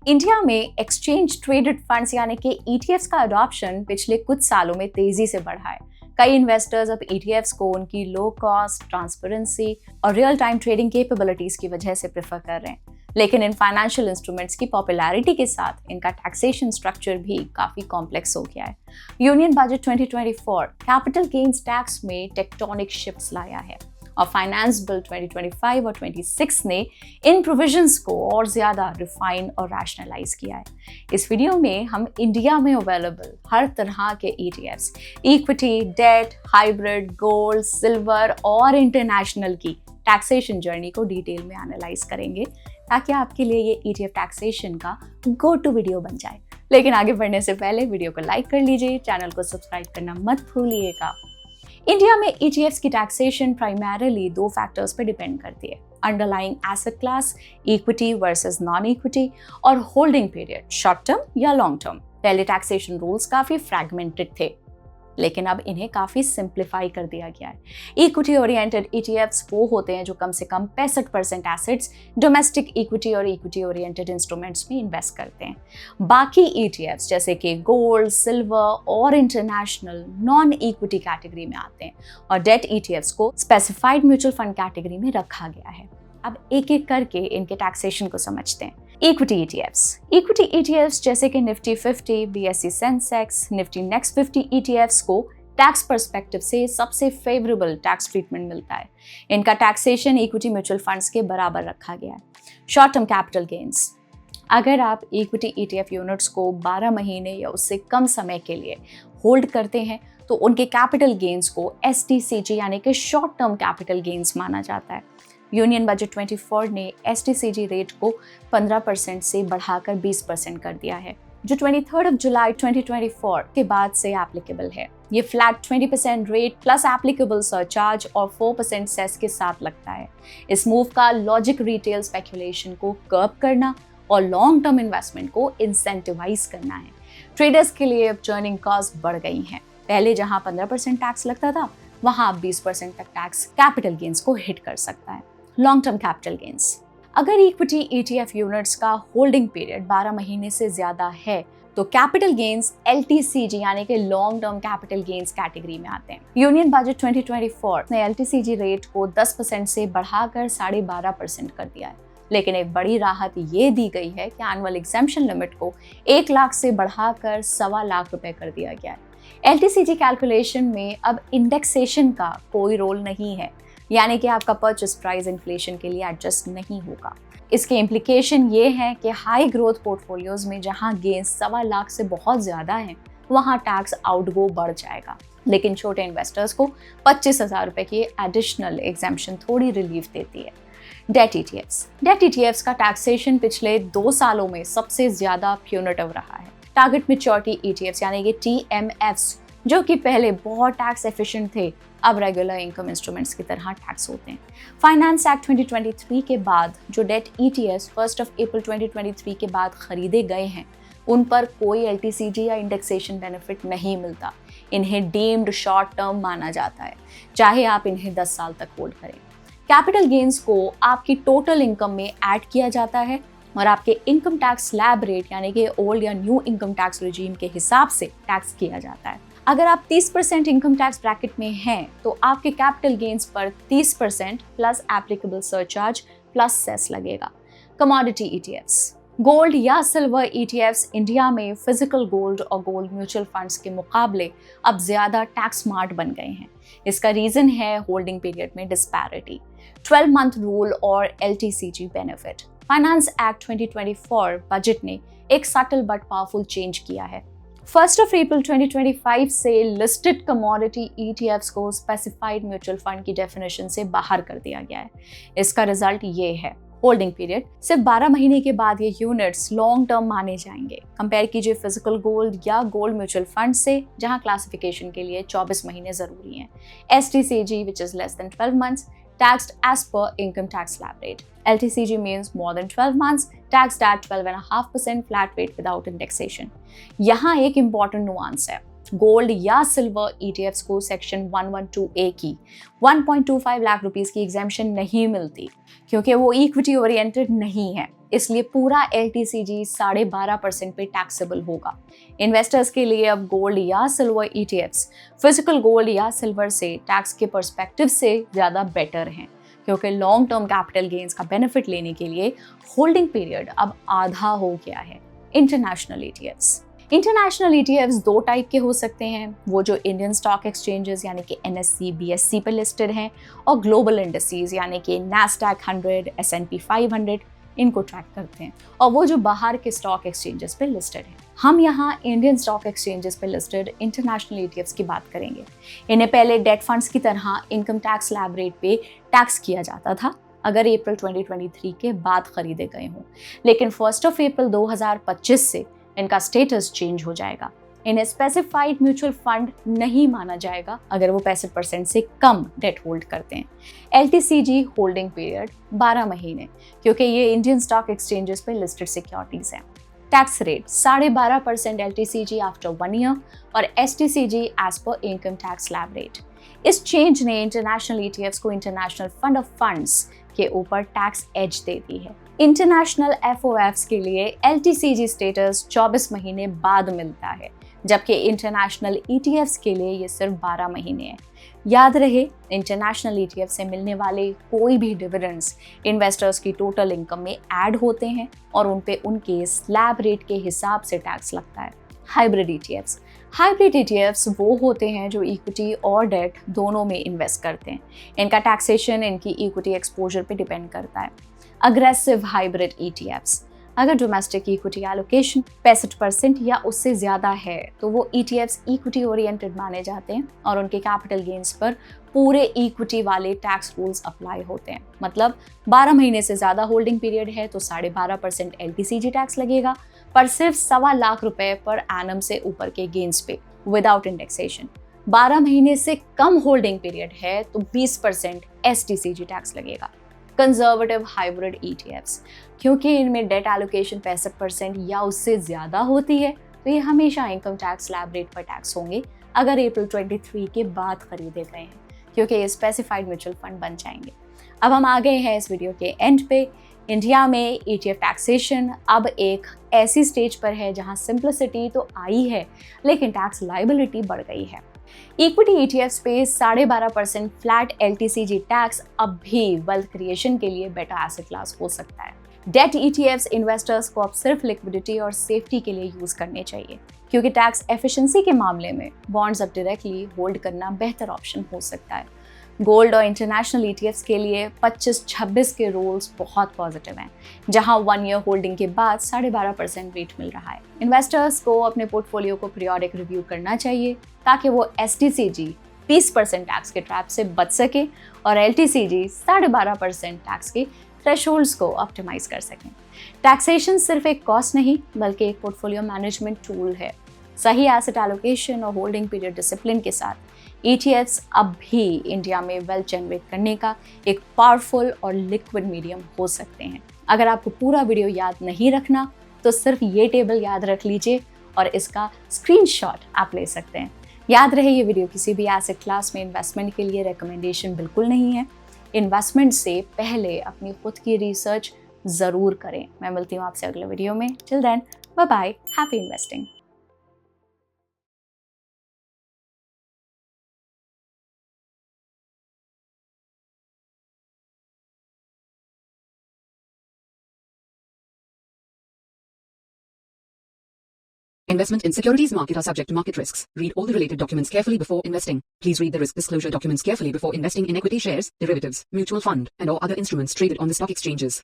India में exchange traded funds यानी कि ईटीएफ्स का अडॉप्शन पिछले कुछ सालों में तेजी से बढ़ा है। कई इन्वेस्टर्स अब ईटीएफ्स को उनकी लो कॉस्ट, ट्रांसपेरेंसी और रियल टाइम ट्रेडिंग कैपेबिलिटीज की वजह से प्रेफर कर रहे हैं। लेकिन इन फाइनेंशियल इंस्ट्रूमेंट्स की पॉपुलैरिटी के साथ इनका टैक्सेशन स्ट्रक्चर भी काफी कॉम्प्लेक्स हो गया है। Union budget 2024 capital gains tax में टेक्टोनिक शिफ्ट्स लाया है और फाइनेंस बिल 2025 और 26 ने इन प्रोविजंस को और ज्यादा रिफाइन और रैशनलाइज किया है। इस वीडियो में हम इंडिया में अवेलेबल हर तरह के ETFs, equity, debt, hybrid, gold, silver और इंटरनेशनल की टैक्सेशन जर्नी को डिटेल में एनालाइज करेंगे ताकि आपके लिए ये ईटीएफ टैक्सेशन का गो टू वीडियो बन जाए। लेकिन आगे बढ़ने से पहले वीडियो को लाइक कर लीजिए, चैनल को सब्सक्राइब करना मत भूलिएगा। इंडिया में ईटीएफ्स की टैक्सेशन प्राइमरीली दो फैक्टर्स पर डिपेंड करती है: underlying asset class, equity versus non equity, और होल्डिंग पीरियड, शॉर्ट टर्म या लॉन्ग टर्म। पहले टैक्सेशन रूल्स काफी फ्रैगमेंटेड थे, लेकिन अब इन्हें काफी सिंप्लीफाई कर दिया गया है। इक्विटी ओरिएंटेड ईटीएफ्स वो होते हैं जो कम से कम 65% एसेट्स डोमेस्टिक इक्विटी और इक्विटी ओरिएंटेड इंस्ट्रूमेंट्स में इन्वेस्ट करते हैं। बाकी ईटीएफ्स जैसे कि गोल्ड, सिल्वर और इंटरनेशनल नॉन इक्विटी कैटेगरी में आते हैं, और डेट ईटीएफ्स को स्पेसिफाइड म्यूचुअल फंड कैटेगरी में रखा गया है। अब एक एक करके इनके टैक्सेशन को समझते हैं। इक्विटी ईटीएफ्स जैसे कि Nifty 50, BSE Sensex, Nifty next 50 ETFs को टैक्स पर्सपेक्टिव से सबसे फेवरेबल टैक्स ट्रीटमेंट मिलता है। इनका टैक्सेशन इक्विटी म्यूचुअल फंड्स के बराबर रखा गया है। शॉर्ट टर्म कैपिटल गेन्स: अगर आप इक्विटी ईटीएफ यूनिट्स को 12 महीने या उससे कम समय के लिए होल्ड करते हैं तो उनके कैपिटल गेन्स को एसटीसीजी यानी कि शॉर्ट टर्म कैपिटल गेन्स माना जाता है। यूनियन बजट 24 ने एसटीसीजी रेट को 15% से बढ़ाकर 20% कर दिया है, जो 23 जुलाई 2024 के बाद से एप्लीकेबल है। ये flat 20% rate plus applicable surcharge और 4% सेस के साथ लगता है। इस मूव का लॉजिक रिटेल स्पेकुलेशन को कर्ब करना और लॉन्ग टर्म इन्वेस्टमेंट को इंसेंटिवाइज करना है। ट्रेडर्स के लिए अब चर्निंग कॉस्ट बढ़ गई हैं। पहले जहां 15% टैक्स लगता था, वहां 20% तक टैक्स कैपिटल गेन्स को हिट कर सकता है। लॉन्ग टर्म कैपिटल गेन्स: अगर इक्विटी ईटीएफ यूनिट्स का होल्डिंग पीरियड 12 महीने से ज्यादा है तो कैपिटल गेन्स एलटीसीजी यानी कि long term capital gains category में आते हैं। यूनियन बजट 2024 ने एलटीसीजी रेट को 10% से बढ़ाकर 12.5% कर दिया है, लेकिन एक बड़ी राहत ये दी गई है कि एनुअल एग्जेम्पशन लिमिट को 1 लाख से बढ़ाकर 1.25 लाख रुपए कर दिया गया है। एलटीसीजी कैलकुलेशन में अब इंडेक्सेशन का कोई रोल नहीं है, यानी कि आपका परचेस प्राइस इन्फ्लेशन के लिए एडजस्ट नहीं होगा। इसके इम्प्लीकेशन ये है कि हाई ग्रोथ पोर्टफोलियोज में जहां गेन्स 1.25 लाख से बहुत ज्यादा हैं, वहां टैक्स आउटगो बढ़ जाएगा, लेकिन छोटे इन्वेस्टर्स को 25,000 रुपए की एडिशनल एग्जेम्पशन थोड़ी रिलीफ देती है। डेट ईटीएफ्स का टैक्सेशन पिछले 2 सालों में सबसे ज्यादा प्यूनिटिव रहा है। टारगेट मैच्योरिटी ईटीएफ्स यानी कि टीएमएफ्स, जो कि पहले बहुत टैक्स एफिशिएंट थे, अब रेगुलर इनकम इंस्ट्रूमेंट्स की तरह टैक्स होते हैं। फाइनेंस एक्ट 2023 के बाद जो डेट ईटीएफ्स 1 अप्रैल 2023 के बाद खरीदे गए हैं, उन पर कोई एलटीसीजी या इंडेक्सेशन बेनिफिट नहीं मिलता। इन्हें डीम्ड शॉर्ट टर्म माना जाता है, चाहे आप इन्हें 10 साल तक होल्ड करें। कैपिटल गेन्स को आपकी टोटल इनकम में ऐड किया जाता है और आपके इनकम टैक्स स्लैब रेट यानी कि ओल्ड या न्यू इनकम टैक्स रेजिम के हिसाब से टैक्स किया जाता है। अगर आप 30% इनकम टैक्स ब्रैकेट में हैं तो आपके कैपिटल गेन्स पर 30% plus applicable surcharge plus cess लगेगा। कमोडिटी ईटीएफ्स: गोल्ड या सिल्वर ईटीएफ्स इंडिया में फिजिकल गोल्ड और गोल्ड म्यूचुअल फंड्स के मुकाबले अब ज्यादा टैक्स स्मार्ट बन गए हैं। इसका रीजन है होल्डिंग पीरियड में डिस्पैरिटी, 12 मंथ रूल और LTCG benefit. Finance act 2024 budget ने एक सटल बट पावरफुल चेंज किया है। 1 अप्रैल 2025 से लिस्टेड कमोडिटी ईटीएफ्स को स्पेसिफाइड म्यूचुअल फंड की डेफिनेशन से बाहर कर दिया गया है। इसका रिजल्ट ये है: होल्डिंग पीरियड सिर्फ 12 महीने के बाद ये यूनिट्स लॉन्ग टर्म माने जाएंगे। कंपेयर कीजिए फिजिकल गोल्ड या गोल्ड म्यूचुअल फंड से, जहां क्लासिफिकेशन के लिए 24 महीने जरूरी हैं। STCG which is less than 12 months taxed as per income tax slab rate. LTCG means more than 12 months, taxed at 12.5% flat rate without indexation. यहाँ एक important nuance है। गोल्ड या सिल्वर ETFs को सेक्शन 112A की 1.25 lakh rupees की exemption नहीं मिलती क्योंकि वो इक्विटी ओरिएंटेड नहीं है, इसलिए पूरा LTCG 12.5% पे टैक्सेबल होगा। इन्वेस्टर्स के लिए अब गोल्ड या सिल्वर ETFs फिजिकल गोल्ड या सिल्वर से टैक्स के पर्सपेक्टिव से ज़्यादा बेटर हैं क्योंकि लॉन्ग टर्म कैपिटल गेन्स का बेनिफिट लेने के लिए होल्डिंग पीरियड अब आधा हो गया है। इंटरनेशनल ETFs दो टाइप के हो सकते हैं, वो जो इंडियन स्टॉक एक्सचेंजेस यानी कि NSE, BSE पे लिस्टेड हैं और ग्लोबल इंडिसेस यानी कि NASDAQ 100, S&P 500 इनको ट्रैक करते हैं, और वो जो बाहर के स्टॉक एक्सचेंजेस पे लिस्टेड हैं। हम यहाँ इंडियन स्टॉक एक्सचेंजेस पे लिस्टेड इंटरनेशनल ETFs की बात करेंगे। इन्हें पहले डेट फंड्स की तरह इनकम टैक्स स्लैब रेट पे टैक्स किया जाता था अगर अप्रैल 2023 के बाद खरीदे गए हों, लेकिन 1 अप्रैल 2025 से इनका स्टेटस चेंज हो जाएगा। इन्हें स्पेसिफाइड म्यूचुअल फंड नहीं माना जाएगा अगर वो 65% से कम डेट होल्ड करते हैं। LTCG होल्डिंग पीरियड 12 महीने क्योंकि ये इंडियन स्टॉक एक्सचेंजेस पे लिस्टेड सिक्योरिटीज हैं। Tax rate 12.5% LTCG after 1 year और STCG as per income tax slab rate. इस चेंज ने इंटरनेशनल ETFs को इंटरनेशनल फंड ऑफ फंड्स के ऊपर टैक्स एज दे दी है। इंटरनेशनल FOFs के लिए LTCG स्टेटस 24 महीने बाद मिलता है, जबकि इंटरनेशनल ETFs के लिए ये सिर्फ 12 महीने है। याद रहे, इंटरनेशनल ETF से मिलने वाले कोई भी डिविडेंड्स इन्वेस्टर्स की टोटल इनकम में ऐड होते हैं और उन पे उनके स्लैब रेट के हिसाब से टैक्स लगता है। हाइब्रिड ETFs वो होते हैं जो इक्विटी और डेट दोनों में इन्वेस्ट करते हैं। इनका टैक्सेशन इनकी इक्विटी एक्सपोजर पे डिपेंड करता है। अग्रेसिव हाइब्रिड ETFs, अगर डोमेस्टिक इक्विटी एलोकेशन 65% या उससे ज़्यादा है तो वो ETFs इक्विटी ओरिएंटेड माने जाते हैं और उनके कैपिटल गेन्स पर पूरे इक्विटी वाले टैक्स रूल्स अप्लाई होते हैं। मतलब 12 महीने से ज़्यादा होल्डिंग पीरियड है तो 12.5% LTCG टैक्स लगेगा, पर सिर्फ 1.25 लाख रुपए पर एनम से ऊपर के गेन्स पे विदाउट इंडेक्सेशन। 12 महीने से कम होल्डिंग पीरियड है तो 20% STCG टैक्स लगेगा। कंजर्वेटिव हाइब्रिड ETFs, क्योंकि इनमें डेट एलोकेशन 65% या उससे ज़्यादा होती है तो ये हमेशा इनकम टैक्स स्लैब रेट पर टैक्स होंगे अगर अप्रैल 23 के बाद खरीदे गए हैं, क्योंकि ये स्पेसिफाइड म्यूचुअल फंड बन जाएंगे। अब हम आ गए हैं इस वीडियो के एंड पे। इंडिया में ETF टैक्सेशन अब एक ऐसी स्टेज पर है जहां सिंप्लिसिटी तो आई है लेकिन टैक्स लायबिलिटी बढ़ गई है। इक्विटी ETFs पे 12.5% फ्लैट LTCG टैक्स अब भी वेल्थ क्रिएशन के लिए बेटर एसेट क्लास हो सकता है। डेट ETFs इन्वेस्टर्स को अब सिर्फ लिक्विडिटी और सेफ्टी के लिए यूज करने चाहिए, क्योंकि टैक्स एफिशिएंसी के मामले में बॉन्ड्स अब डायरेक्टली होल्ड करना बेहतर ऑप्शन हो सकता है। गोल्ड और इंटरनेशनल ETFs के लिए 25-26 के रूल्स बहुत पॉजिटिव हैं, जहां 1 ईयर होल्डिंग के बाद 12.5% रेट मिल रहा है। इन्वेस्टर्स को अपने पोर्टफोलियो को पीरियोडिक रिव्यू करना चाहिए ताकि वो STCG 20% टैक्स के ट्रैप से बच सके और LTCG 12.5% टैक्स के थ्रेशोल्ड्स को ऑप्टिमाइज कर सकें। टैक्सेशन सिर्फ एक कॉस्ट नहीं बल्कि एक पोर्टफोलियो मैनेजमेंट टूल है। सही एसेट एलोकेशन और होल्डिंग पीरियड डिसिप्लिन के साथ ETFs अब भी इंडिया में वेल्थ जनरेट करने का एक पावरफुल और लिक्विड मीडियम हो सकते हैं। अगर आपको पूरा वीडियो याद नहीं रखना तो सिर्फ ये टेबल याद रख लीजिए और इसका स्क्रीनशॉट आप ले सकते हैं। याद रहे, ये वीडियो किसी भी एसेट क्लास में इन्वेस्टमेंट के लिए रिकमेंडेशन बिल्कुल नहीं है। इन्वेस्टमेंट से पहले अपनी खुद की रिसर्च ज़रूर करें। मैं मिलती हूँ आपसे अगले वीडियो में। Till then, bye bye, happy investing. Investment in securities market are subject to market risks. Read all the related documents carefully before investing. Please read the risk disclosure documents carefully before investing in equity shares, derivatives, mutual fund, and or other instruments traded on the stock exchanges.